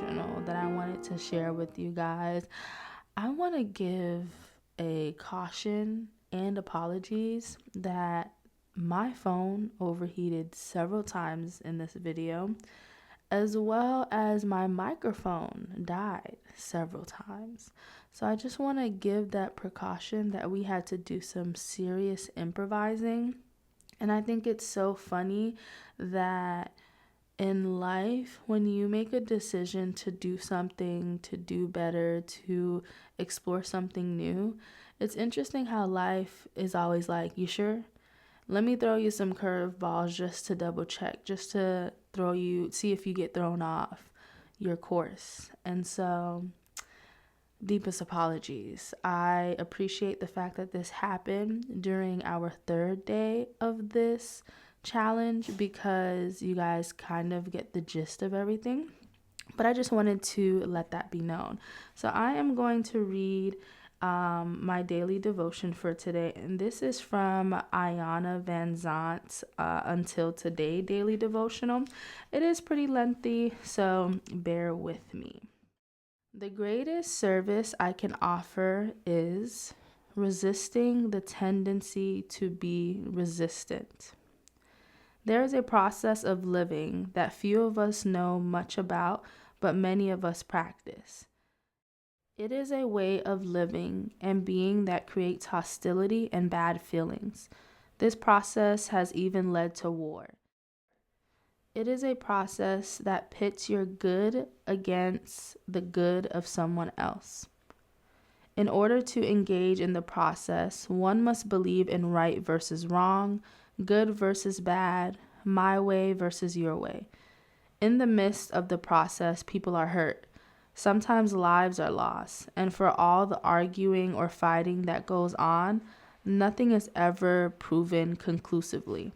intentional that I wanted to share with you guys. I want to give a caution and apologies that my phone overheated several times in this video, as well as my microphone died several times. So I just want to give that precaution that we had to do some serious improvising. And I think it's so funny that in life, when you make a decision to do something, to do better, to explore something new, it's interesting how life is always like, you sure? Let me throw you some curveballs just to double check, just to throw you, see if you get thrown off your course. And so, deepest apologies. I appreciate the fact that this happened during our third day of this challenge because you guys kind of get the gist of everything. But I just wanted to let that be known. So I am going to read my daily devotion for today, and this is from Ayana Van Zant's Until Today daily devotional. It is pretty lengthy, so bear with me. The greatest service I can offer is resisting the tendency to be resistant. There is a process of living that few of us know much about, but many of us practice. It is a way of living and being that creates hostility and bad feelings. This process has even led to war. It is a process that pits your good against the good of someone else. In order to engage in the process, one must believe in right versus wrong, good versus bad, my way versus your way. In the midst of the process, people are hurt. Sometimes lives are lost, and for all the arguing or fighting that goes on, nothing is ever proven conclusively.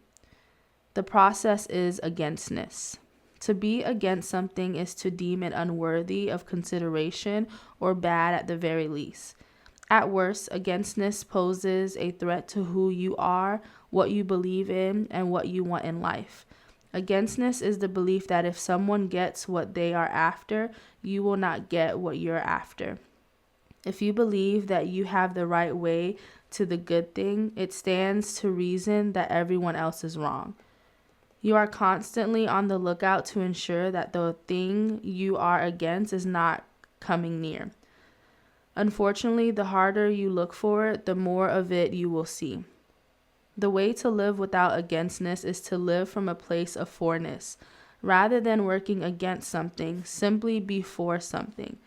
The process is againstness. To be against something is to deem it unworthy of consideration or bad at the very least. At worst, againstness poses a threat to who you are, what you believe in, and what you want in life. Againstness is the belief that if someone gets what they are after, you will not get what you're after. If you believe that you have the right way to the good thing, it stands to reason that everyone else is wrong. You are constantly on the lookout to ensure that the thing you are against is not coming near. Unfortunately, the harder you look for it, the more of it you will see. The way to live without againstness is to live from a place of forness. Rather than working against something, simply be for something.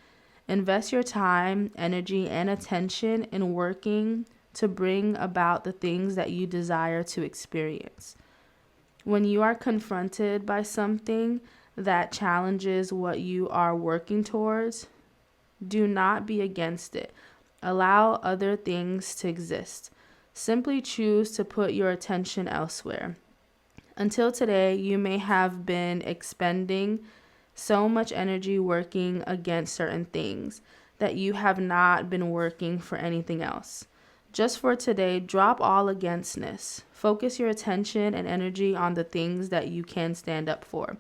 Invest your time, energy, and attention in working to bring about the things that you desire to experience. When you are confronted by something that challenges what you are working towards, do not be against it. Allow other things to exist. Simply choose to put your attention elsewhere. Until today, you may have been expending so much energy working against certain things that you have not been working for anything else. Just for today, drop all againstness. Focus your attention and energy on the things that you can stand up for.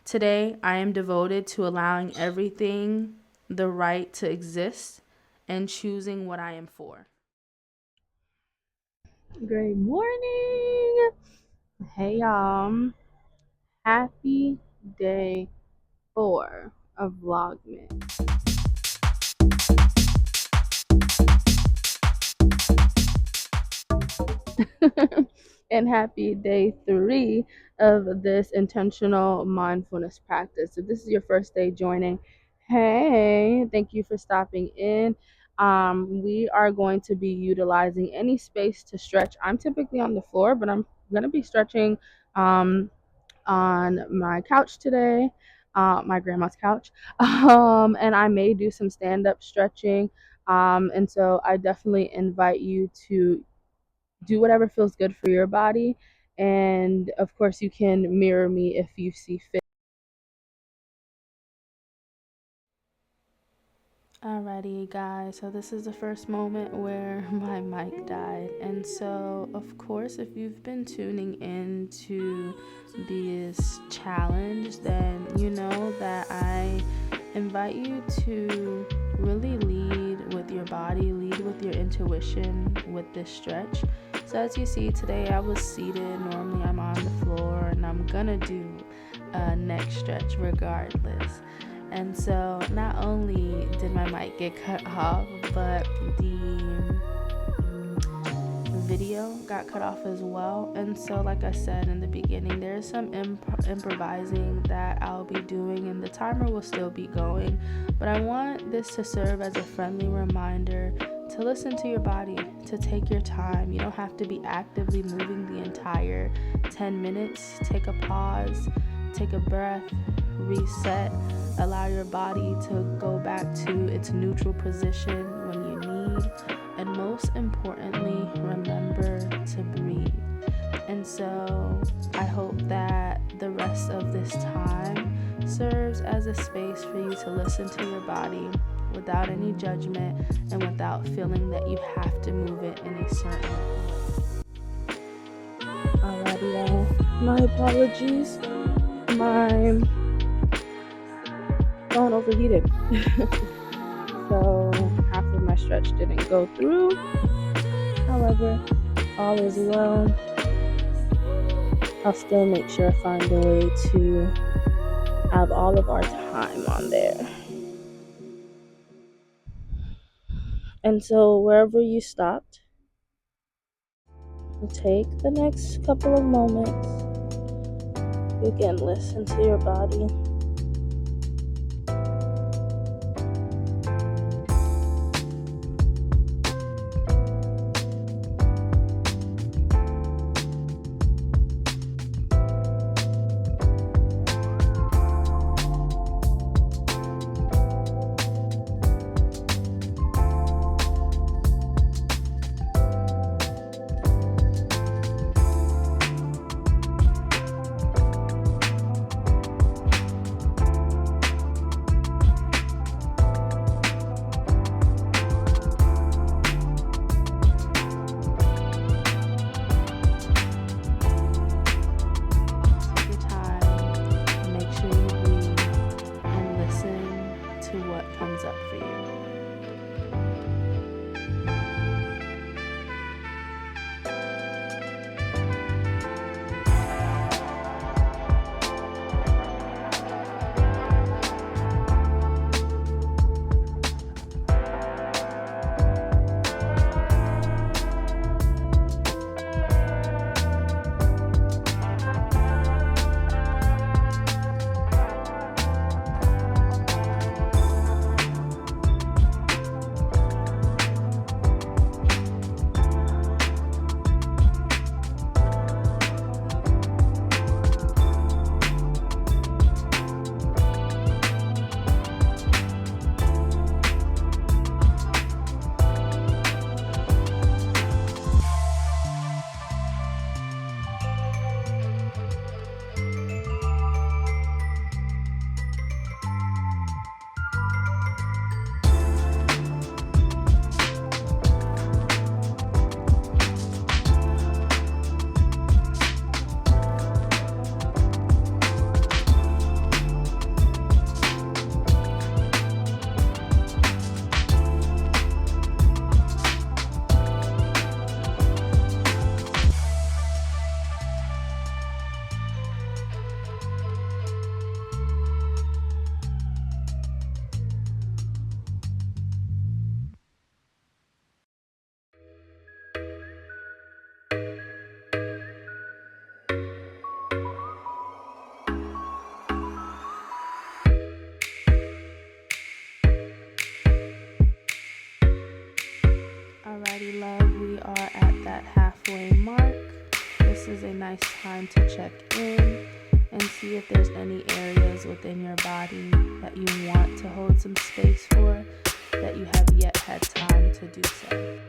Today, I am devoted to allowing everything the right to exist and choosing what I am for. Great morning. Hey, y'all. Happy day 4 of Vlogmas. And happy day 3 of this intentional mindfulness practice. If this is your first day joining, hey, thank you for stopping in. We are going to be utilizing any space to stretch. I'm typically on the floor, but I'm going to be stretching on my couch today, my grandma's couch, and I may do some stand-up stretching. And so I definitely invite you to do whatever feels good for your body. And of course, you can mirror me if you see fit. Alrighty, guys, so this is the first moment where my mic died. And so, of course, if you've been tuning in to this challenge, then you know that I invite you to really lead with your body, lead with your intuition with this stretch. So as you see today, I was seated. Normally I'm on the floor, and I'm gonna do a neck stretch regardless. And so not only did my mic get cut off, but the video got cut off as well. And so, like I said in the beginning, there's some improvising that I'll be doing, and the timer will still be going. But I want this to serve as a friendly reminder to listen to your body, to take your time. You don't have to be actively moving the entire 10 minutes. Take a pause, take a breath, reset, allow your body to go back to its neutral position when you need, and most importantly, remember to breathe. And so I hope that the rest of this time serves as a space for you to listen to your body without any judgment and without feeling that you have to move it in a certain way. Alrighty, y'all. My apologies. My phone overheated. So half of my stretch didn't go through. However, all is well. I'll still make sure I find a way to have all of our time on there. And so wherever you stopped, take the next couple of moments. Again, listen to your body. Up for you. Alrighty, love, we are at that halfway mark. This is a nice time to check in and see if there's any areas within your body that you want to hold some space for, that you have yet had time to do so.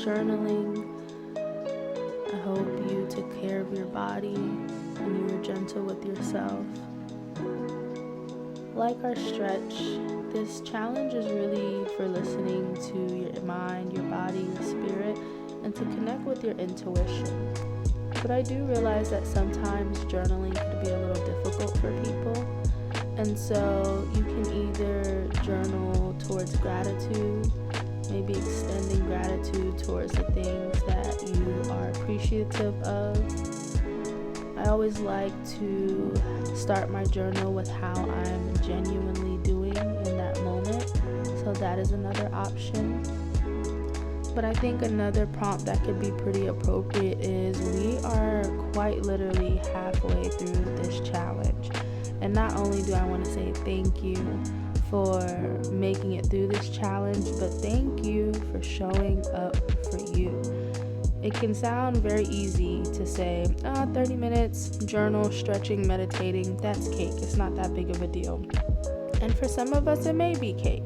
journaling. I hope you took care of your body and you were gentle with yourself. Like our stretch, this challenge is really for listening to your mind, your body, your spirit, and to connect with your intuition. But I do realize that sometimes journaling could be a little difficult for people. And so you can either journal towards gratitude, maybe extending gratitude towards the things that you are appreciative of. I always like to start my journal with how I'm genuinely doing in that moment. So that is another option. But I think another prompt that could be pretty appropriate is we are quite literally halfway through this challenge. And not only do I want to say thank you for making it through this challenge, but thank you for showing up for you. It can sound very easy to say, 30 minutes, journal, stretching, meditating, that's cake. It's not that big of a deal. And for some of us, it may be cake.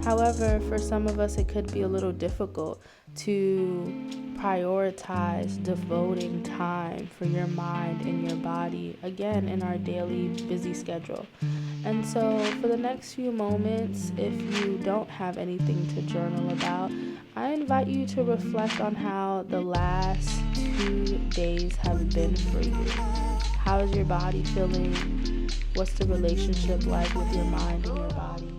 However, for some of us, it could be a little difficult to prioritize devoting time for your mind and your body, again, in our daily busy schedule. And so for the next few moments, if you don't have anything to journal about, I invite you to reflect on how the last 2 days have been for you. How is your body feeling? What's the relationship like with your mind and your body?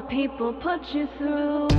People put you through.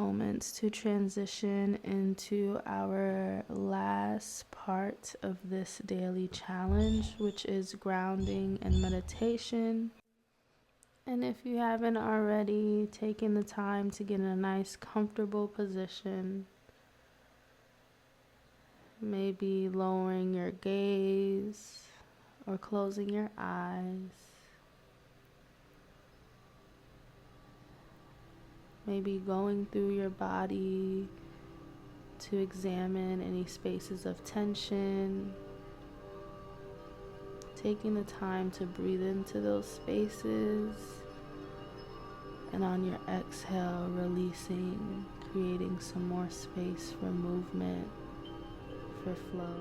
moments to transition into our last part of this daily challenge, which is grounding and meditation. And if you haven't already taken the time to get in a nice, comfortable position, maybe lowering your gaze or closing your eyes, maybe going through your body to examine any spaces of tension, taking the time to breathe into those spaces, and on your exhale, releasing, creating some more space for movement, for flow.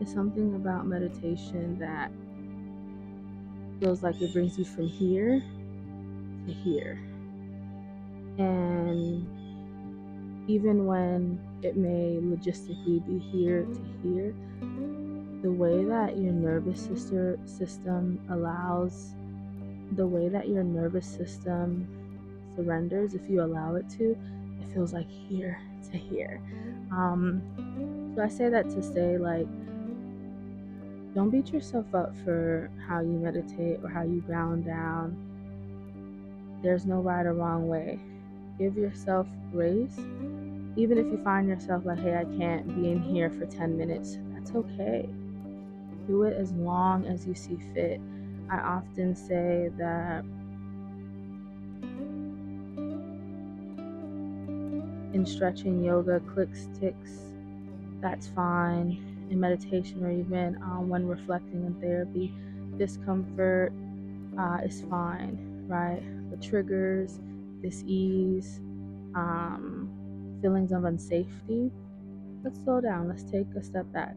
It's something about meditation that feels like it brings you from here to here. And even when it may logistically be here to here, the way that your nervous system allows, the way that your nervous system surrenders, if you allow it to, it feels like here to here. So I say that to say, like, don't beat yourself up for how you meditate or how you ground down. There's no right or wrong way. Give yourself grace. Even if you find yourself like, hey, I can't be in here for 10 minutes, that's okay. Do it as long as you see fit. I often say that in stretching, yoga, clicks, ticks, that's fine. In meditation, or even when reflecting in therapy, discomfort is fine, right? The triggers, dis-ease, feelings of unsafety, let's slow down. Let's take a step back.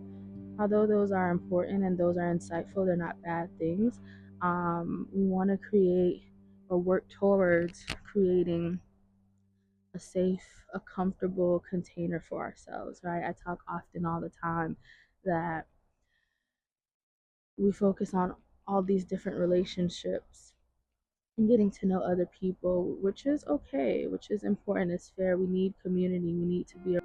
Although those are important and those are insightful, they're not bad things. We want to create or work towards creating a safe, a comfortable container for ourselves, right? I talk often all the time that we focus on all these different relationships and getting to know other people, which is okay, which is important, it's fair. We need community, we need to be